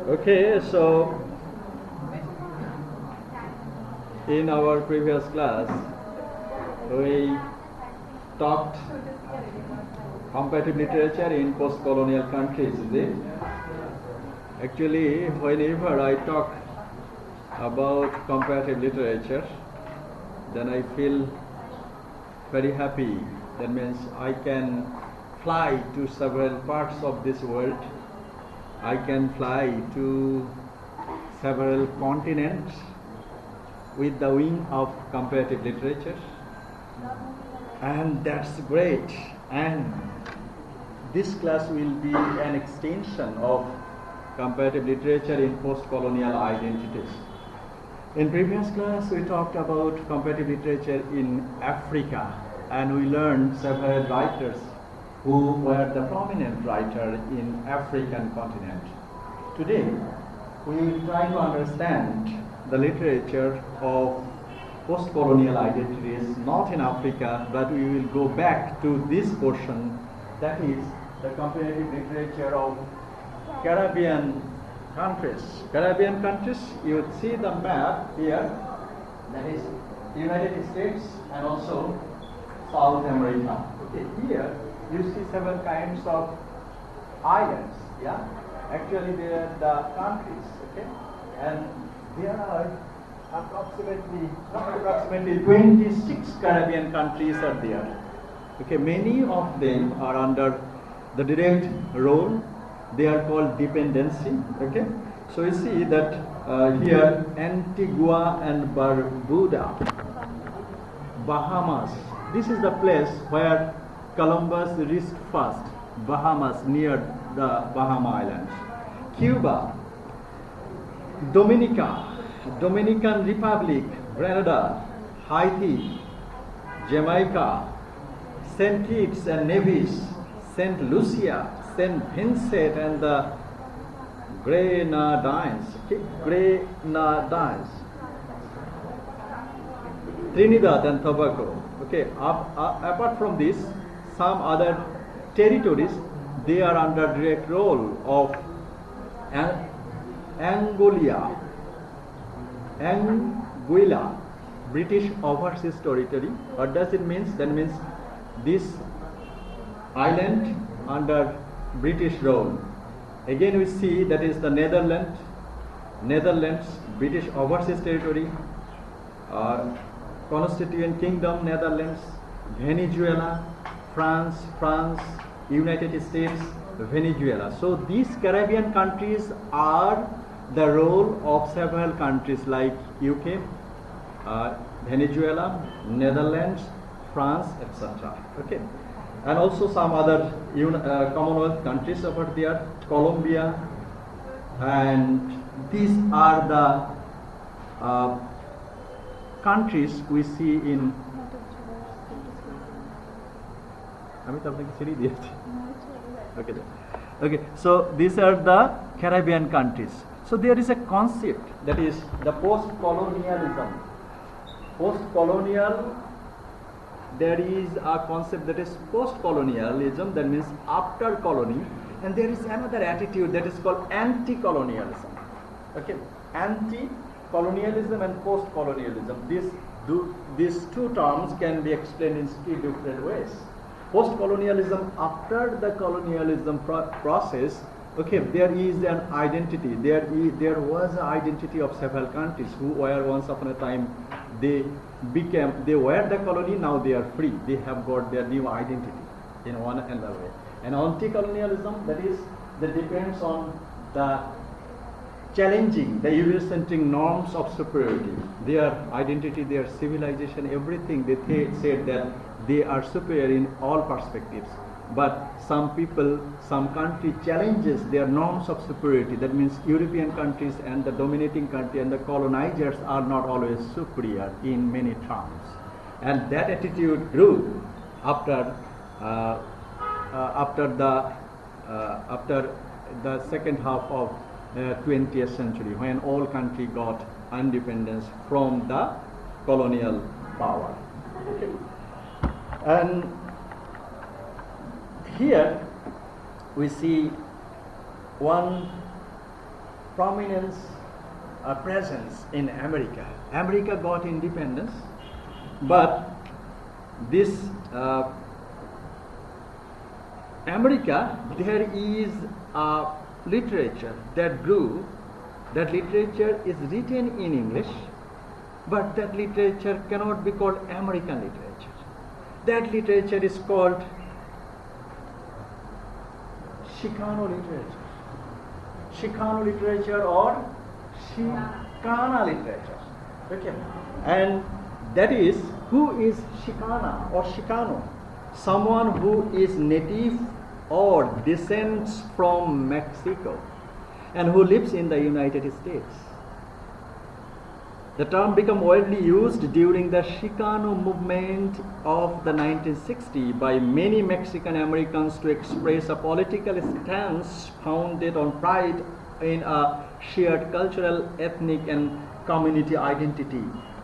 Okay, so in our previous class, we talked comparative literature in post-colonial countries, is it? Actually, whenever I talk about comparative literature, then I feel very happy. That means I can fly to several parts of this world. I can fly to several continents with the wing of comparative literature, and that's great. And this class will be an extension of comparative literature in post-colonial identities. In previous class, we talked about comparative literature in Africa, and we learned several writers who were the prominent writer in African continent. Today, we will try to understand the literature of post-colonial identities, not in Africa, but we will go back to this portion, that is the comparative literature of Caribbean countries. Caribbean countries, you would see the map here, that is United States and also South America. Okay, here you see several kinds of islands, yeah? Actually they are the countries, okay? And there are approximately 26 Caribbean countries are there. Okay, many of them are under the direct role. They are called dependency. Okay, so you see that here Antigua and Barbuda, Bahamas. This is the place where Columbus reached first. Bahamas, near the Bahama Islands. Cuba, Dominica, Dominican Republic, Grenada, Haiti, Jamaica, St. Kitts and Nevis, St. Lucia, St. Vincent and the Grenadines, Trinidad and Tobago. Okay, apart from this, some other territories, they are under direct role of Anguilla, British Overseas Territory. What does it mean? That means this island under British rule. Again we see that is the Netherlands, British Overseas Territory, Constituent Kingdom, Netherlands, Venezuela, France, United States, Venezuela. So these Caribbean countries are the role of several countries like UK, Venezuela, Netherlands, France, etc. Okay, and also some other Commonwealth countries over there, Colombia, and these are the countries we see in. Okay, okay. So these are the Caribbean countries. So there is a concept that is the post-colonialism. Post-colonial, there is a concept that is post-colonialism, that means after colony, and there is another attitude that is called anti-colonialism. Okay, anti-colonialism and post-colonialism. These two terms can be explained in three different ways. Post-colonialism, after the colonialism process, okay, there is an identity. There was an identity of several countries who were once upon a time, they were the colony, now they are free. They have got their new identity in one another way. And anti-colonialism, that depends on the challenging the Eurocentric norms of superiority. Their identity, their civilization, everything, they said that they are superior in all perspectives. But some people, some country challenges their norms of superiority. That means European countries and the dominating country and the colonizers are not always superior in many terms. And that attitude grew after the second half of 20th century, when all country got independence from the colonial power. Okay. And here we see one prominence, presence in America. America got independence, but this America, there is a literature that grew. That literature is written in English, but that literature cannot be called American literature. That literature is called Chicano literature. Chicano literature or Chicana literature. Okay. And that is, who is Chicana or Chicano? Someone who is native or descends from Mexico and who lives in the United States. The term became widely used during the Chicano movement of the 1960s by many Mexican Americans to express a political stance founded on pride in a shared cultural, ethnic, and community identity.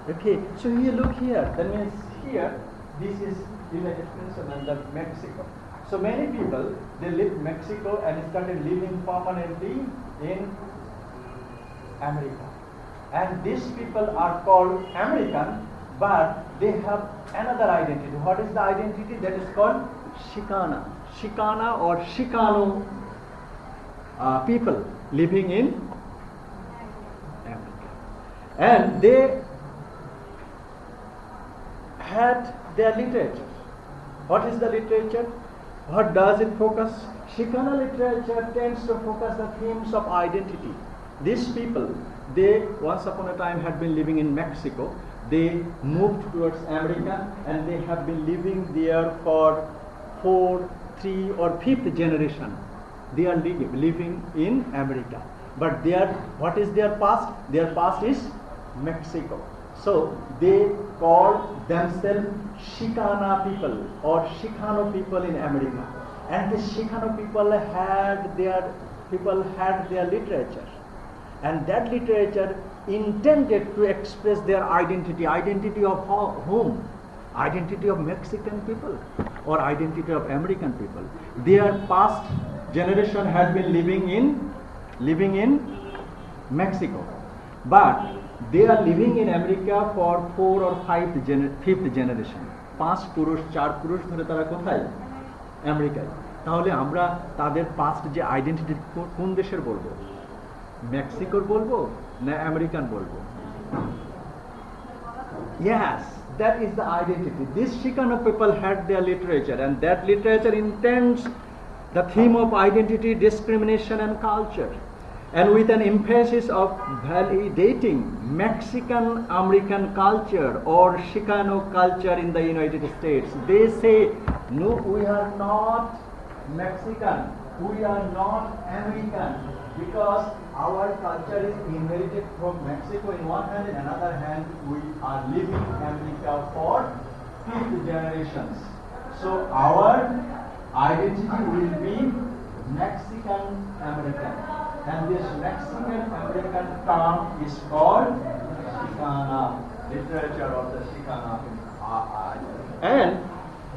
Okay, so you look here. That means here, this is United Kingdom and the Mexico. So many people, they left Mexico and started living permanently in America. And these people are called American, but they have another identity. What is the identity? That is called Chicana. Chicana or Chicano people living in America. And they had their literature. What is the literature? What does it focus? Chicana literature tends to focus the themes of identity. These people, they once upon a time had been living in Mexico. They moved towards America and they have been living there for 4th, 3rd or 5th generation. They are living in America. But what is their past? Their past is Mexico. So they call themselves Chicana people or Chicano people in America. And the Chicano people had their literature. And that literature intended to express their identity. Identity of whom? Identity of Mexican people or identity of American people. Their past generation had been living in Mexico. But they are living in America for 4th or 5th generation. 5 পুরুষ 4 পুরুষ ধরে তারা কোথায়? আমেরিকায়। তাহলে আমরা তাদের past যে আইডেন্টিটি কোন দেশের বলবো? মেক্সিকোর বলবো না আমেরিকান বলবো? Yes, that is the identity. These Chicano people had their literature, and that literature intends the theme of identity, discrimination, and culture. And with an emphasis of validating Mexican American culture or Chicano culture in the United States. They say, no, we are not Mexican, we are not American, because our culture is inherited from Mexico in one hand, in another hand we are living in America for 5th generations. So our identity will be Mexican American. And this Mexican American term is called Chicana, literature of the Chicana. And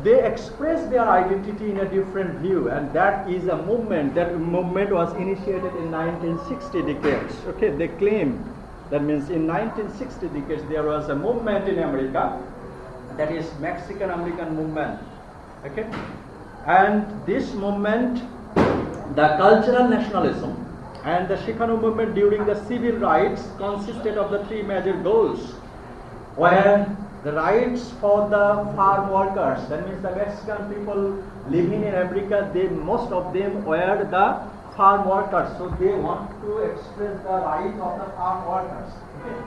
they express their identity in a different view, and that is a movement. That movement was initiated in 1960 decades. Okay, they claim that means in 1960 decades there was a movement in America, that is Mexican American movement. Okay, and this movement, the cultural nationalism and the Chicano movement during the civil rights consisted of the 3 major goals, where the rights for the farm workers, that means the Mexican people living in America, most of them were the farm workers, so they want to express the rights of the farm workers. Okay.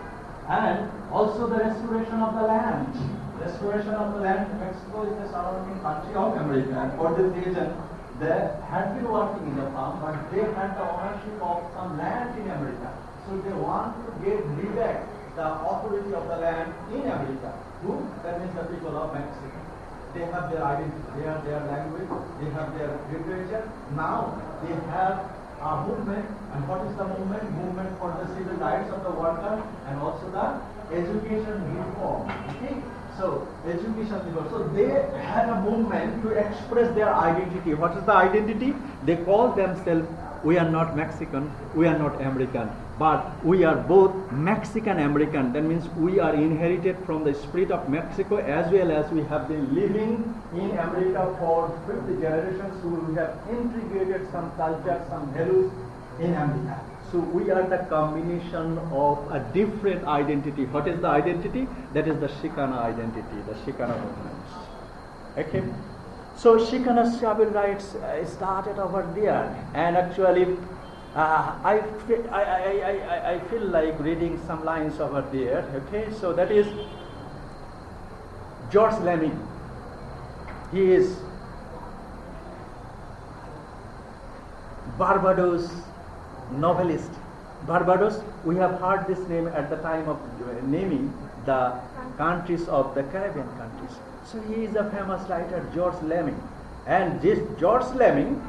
And also the restoration of the land. Restoration of the land. Mexico is the surrounding country of America, and for this reason they had been working in the farm, but they had the ownership of some land in America. So they want to get back the authority of the land in America. Who? That means the people of Mexico. They have their identity, they have their language, they have their literature. Now they have a movement, and what is the movement? Movement for the civil rights of the worker and also the education reform. Okay? So education reform. So they had a movement to express their identity. What is the identity? They call themselves we are not Mexican, we are not American, but we are both Mexican American. That means we are inherited from the spirit of Mexico, as well as we have been living in America for 50 generations. So we have integrated some culture, some values in America. So we are the combination of a different identity. What is the identity? That is the Shikana identity, the Shikana movements. Okay. So Shikana civil rights started over there, and actually I feel like reading some lines over there. Okay, so that is George Lemming. He is Barbados novelist. Barbados, we have heard this name at the time of naming the countries of the Caribbean countries. So he is a famous writer, George Lemming. And this George Lemming,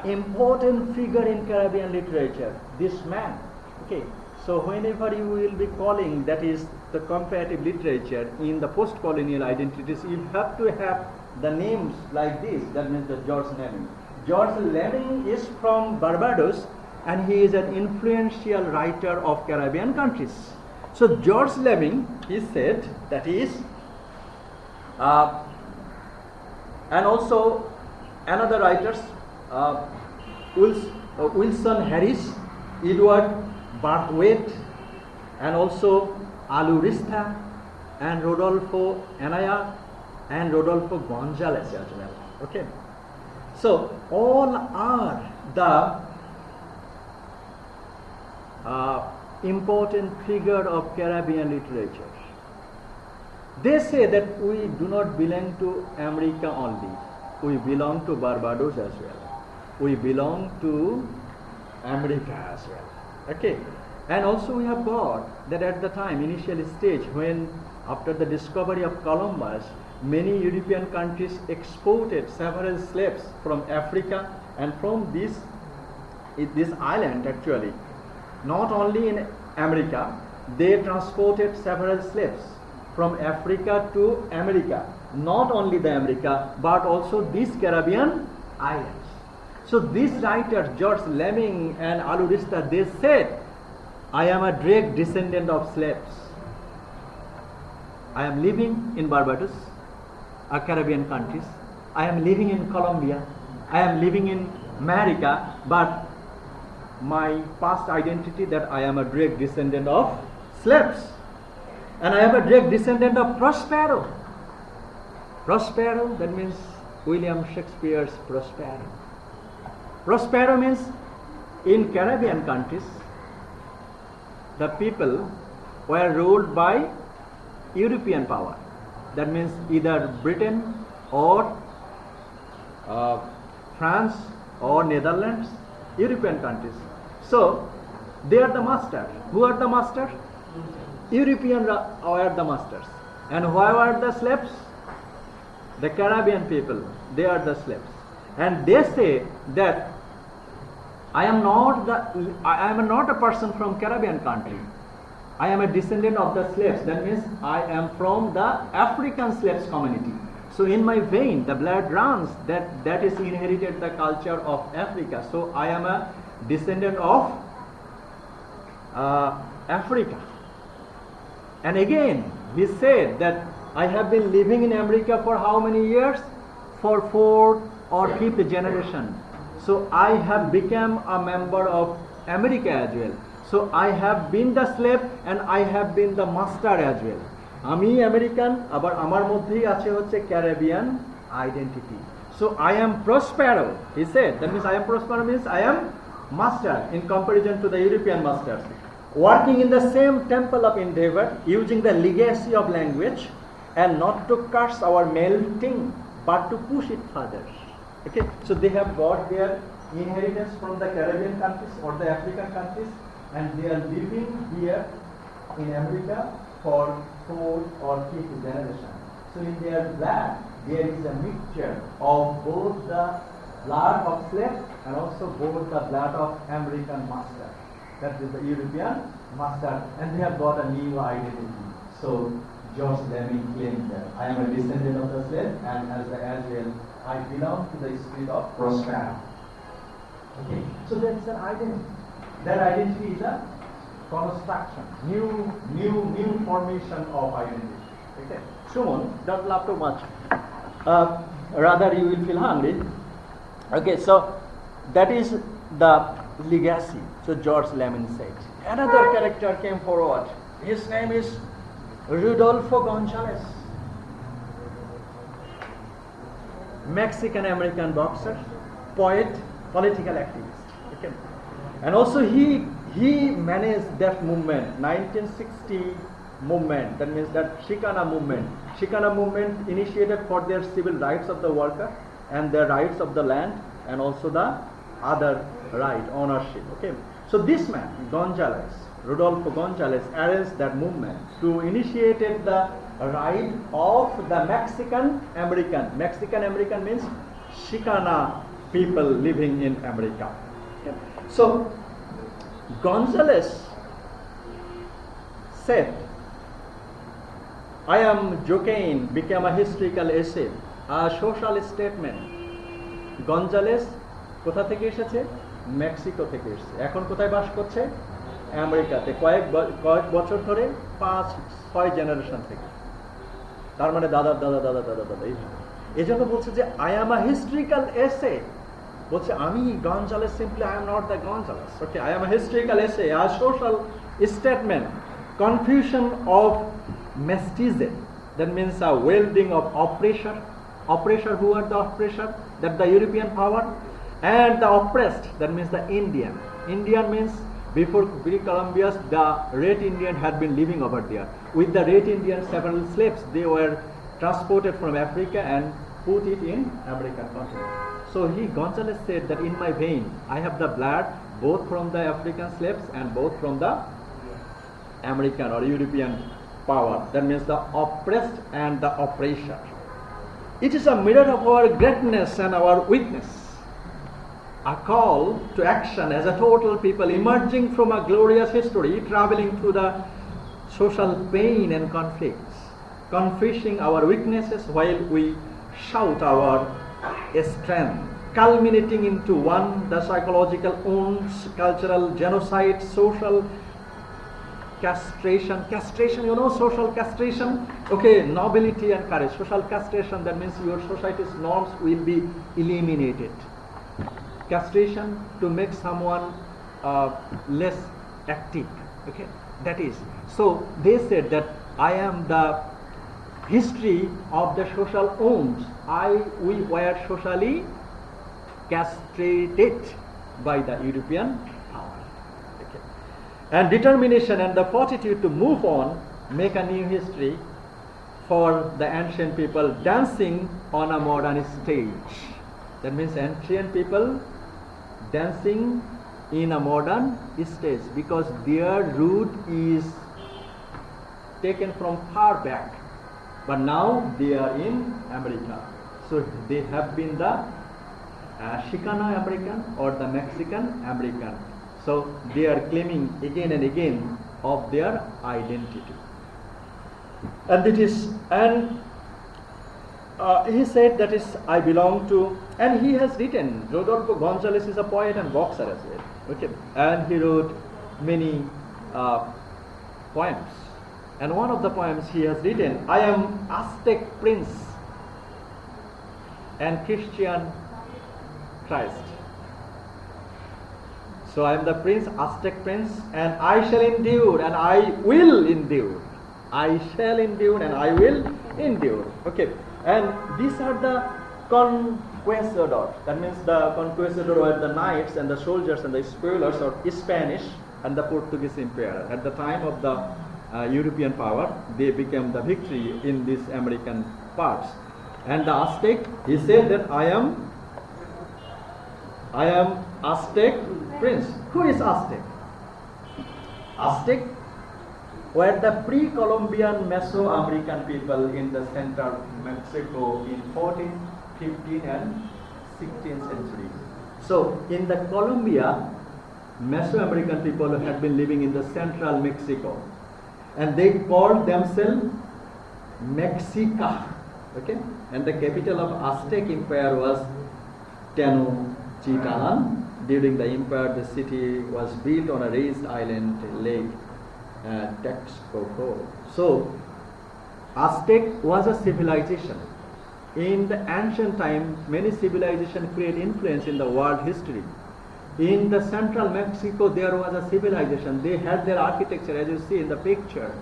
important figure in Caribbean literature, this man. Okay, so whenever you will be calling, that is the comparative literature in the post-colonial identities, you have to have the names like this. That means the George Lemming. George Lemming is from Barbados, and he is an influential writer of Caribbean countries. So George Lemming, he said that is, and also another writers, Wilson Harris, Edward Barthwaite, and also Alurista, and Rodolfo Anaya, and Rodolfo Gonzalez as well. Okay, so all are the important figure of Caribbean literature. They say that we do not belong to America only. We belong to Barbados as well. We belong to America as well. Okay. And also we have got that at the time, initial stage, when after the discovery of Columbus, many European countries exported several slaves from Africa, and from this island actually, not only in America, they transported several slaves from Africa to America. Not only the America, but also these Caribbean islands. So these writers, George Lemming and Alurista, they said, I am a direct descendant of slaves. I am living in Barbados, a Caribbean countries. I am living in Colombia. I am living in America, but my past identity that I am a direct descendant of slaves. And I am a direct descendant of Prospero. Prospero, that means William Shakespeare's Prospero. Prospero means in Caribbean countries, the people were ruled by European power. That means either Britain or France or Netherlands, European countries. So they are the masters. Who are the masters? European are the masters. And who are the slaves? The Caribbean people. They are the slaves. And they say that I am not a person from Caribbean country. I am a descendant of the slaves. That means I am from the African slaves community. So in my vein, the blood runs that is inherited the culture of Africa. So I am a descendant of Africa. And again, he said that I have been living in America for how many years? For 4th or 5th generation. So I have become a member of America as well. So I have been the slave and I have been the master as well. আমি American, আবার আমার মধ্যেই আছে হচ্ছে Caribbean identity. So I am Prospero, he said. That means I am Prospero means I am master in comparison to the European masters. Working in the same temple of endeavor, using the legacy of language, and not to curse our melting, but to push it further. Okay, so they have got their inheritance from the Caribbean countries or the African countries, and they are living here in America for 4th or 5th generation. So in their blood, there is a mixture of both the blood of slaves and also both the blood of American master. That is the European master, and they have got a new identity. So George Lemming claims that I am a descendant of the slave, and as well I belong to the spirit of Prospero. Okay, so that's an identity. That identity is a construction, new formation of identity. Okay, Shumon, don't laugh too much. Rather, you will feel hungry. Okay, so that is the legacy. So George Lemon said. Another character came forward. His name is Rodolfo Gonzalez, Mexican-American boxer, poet, political activist. Okay. And also he managed that movement, 1960 movement, that means that Chicana movement initiated for their civil rights of the worker and the rights of the land and also the other right, ownership. Okay. So this man, Gonzalez, Rodolfo Gonzalez, arranged that movement to initiate the right of the Mexican-American. Mexican-American means Chicana people living in America. Okay. So Gonzalez said, I am Joaquin became a historical essay, a social statement. Gonzalez কোথা থেকে এসেছে? Mexico থেকে এসেছে। এখন কোথায় বাস করছে? আমেরিকাতে। কয়েক বছর ধরে 5-6 জেনারেশন থেকে। তার মানে দাদা এই জন্য বলছে যে I am a historical essay. বলছে আমি Gonzales, simply I am not the Gonzales. Okay, I am a historical essay, a social statement, confusion of mestizae, that means a welding of oppressor, who are the oppressor? That the European power, and the oppressed, that means the Indian means before pre-Columbians the Red Indian had been living over there. With the Red Indian, several slaves, they were transported from Africa and put it in American continent. So Gonzalez said that in my vein I have the blood both from the African slaves and both from the American or European power, that means the oppressed and the oppressor. It is a mirror of our greatness and our weakness, a call to action as a total people emerging from a glorious history, traveling through the social pain and conflicts, confessing our weaknesses while we shout our strength, culminating into one, the psychological wounds, cultural genocide, social castration, you know, social castration. Okay, nobility and courage. Social castration, that means your society's norms will be eliminated. Castration, to make someone less active. Okay, that is. So they said that I am the history of the social wounds. We were socially castrated by the European power. Okay. And determination and the fortitude to move on, make a new history for the ancient people dancing on a modern stage. That means ancient people dancing in a modern stage, because their root is taken from far back, but now they are in America. So they have been the Chicana American or the Mexican American. So they are claiming again and again of their identity. And it is, and he said that is I belong to, and he has written, Rodolfo Gonzalez is a poet and boxer as well. Okay, and he wrote many poems. And one of the poems he has written, I am Aztec prince and Christian Christ. So I am the prince, Aztec prince, and I shall endure and I will endure. I shall endure and I will endure. Okay, and these are the conquistadors. That means the conquistadors were the knights and the soldiers and the spoilers of Spanish and the Portuguese empire. At the time of the European power, they became the victory in these American parts. And the Aztec, he said that I am Aztec prince. Who is Aztec? Aztec were the pre-Columbian Mesoamerican people in the central Mexico in 14th, 15th and 16th century. So in the Colombia, Mesoamerican people had been living in the central Mexico, and they called themselves Mexica. Okay, and the capital of Aztec empire was Tenochtitlan. during the empire, the city was built on a raised island lake, Texcoco. So, Aztec was a civilization. In the ancient time, many civilizations create influence in the world history. In the central Mexico, there was a civilization. They had their architecture, as you see in the picture.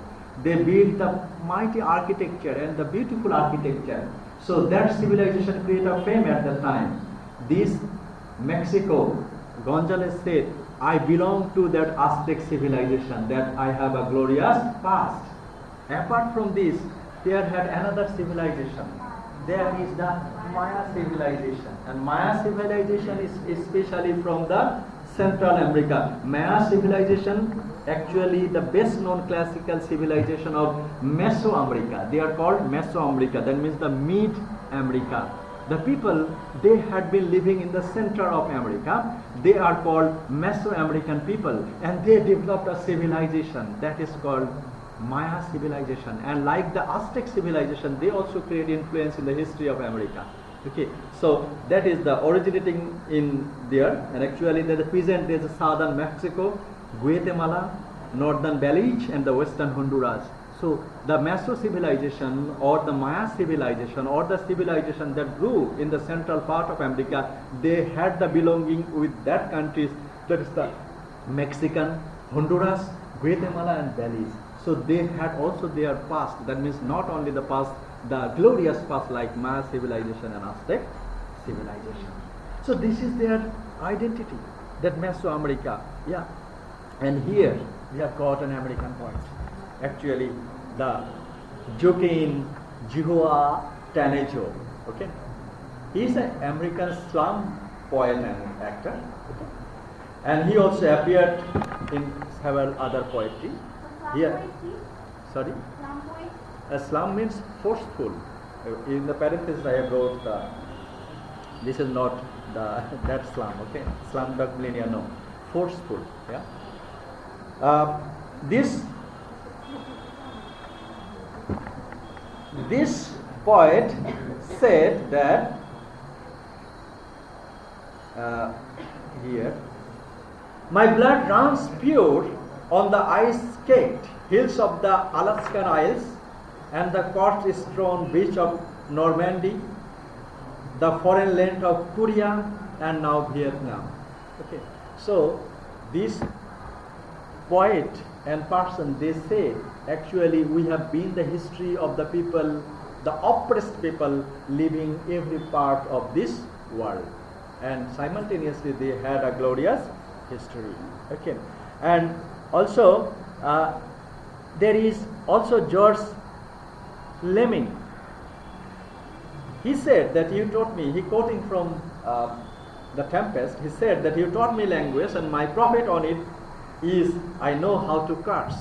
They built the mighty architecture and the beautiful architecture. So that civilization created a fame at that time. This Mexico, Gonzalez said, I belong to that Aztec civilization, that I have a glorious past. Apart from this, there had another civilization. There is the Maya civilization. And Maya civilization is especially from the Central America. Maya civilization, actually the best known classical civilization of Mesoamerica. They are called Mesoamerica. That means the mid-America. The people, they had been living in the center of America. They are called Mesoamerican people, and they developed a civilization that is called Maya civilization. And like the Aztec civilization, they also create influence in the history of America. Okay, so that is the originating in there, and actually the present there is southern Mexico, Guatemala, northern Belize, and the western Honduras. So the Meso civilization or the Maya civilization or the civilization that grew in the central part of America, they had the belonging with that countries, that is the Mexican, Honduras, Guatemala, and Belize. So they had also their past. That means not only the past, the glorious past like Maya civilization and Aztec civilization. So this is their identity, that Mesoamerica. Yeah. And here we have got an American point. Actually, the Joaquin Jehovah Tanejo. Okay. He is an American slum poet and actor. Okay. And he also appeared in several other poetry. Here, sorry? Slum means forceful. In the parenthesis I have wrote this is not that slum, okay? Slum dog millennia, no. Forceful, yeah? This poet said that here, my blood runs pure on the ice-caked hills of the Alaskan Isles and the corpse-strewn beach of Normandy, the foreign land of Korea, and now Vietnam. Okay, so this poet and person, they say, actually we have been the history of the people, the oppressed people living every part of this world, and simultaneously they had a glorious history. Okay, and also there is also George Lemming. He said that you taught me, he quoting from the Tempest, he said that you taught me language and my profit on it is I know how to curse.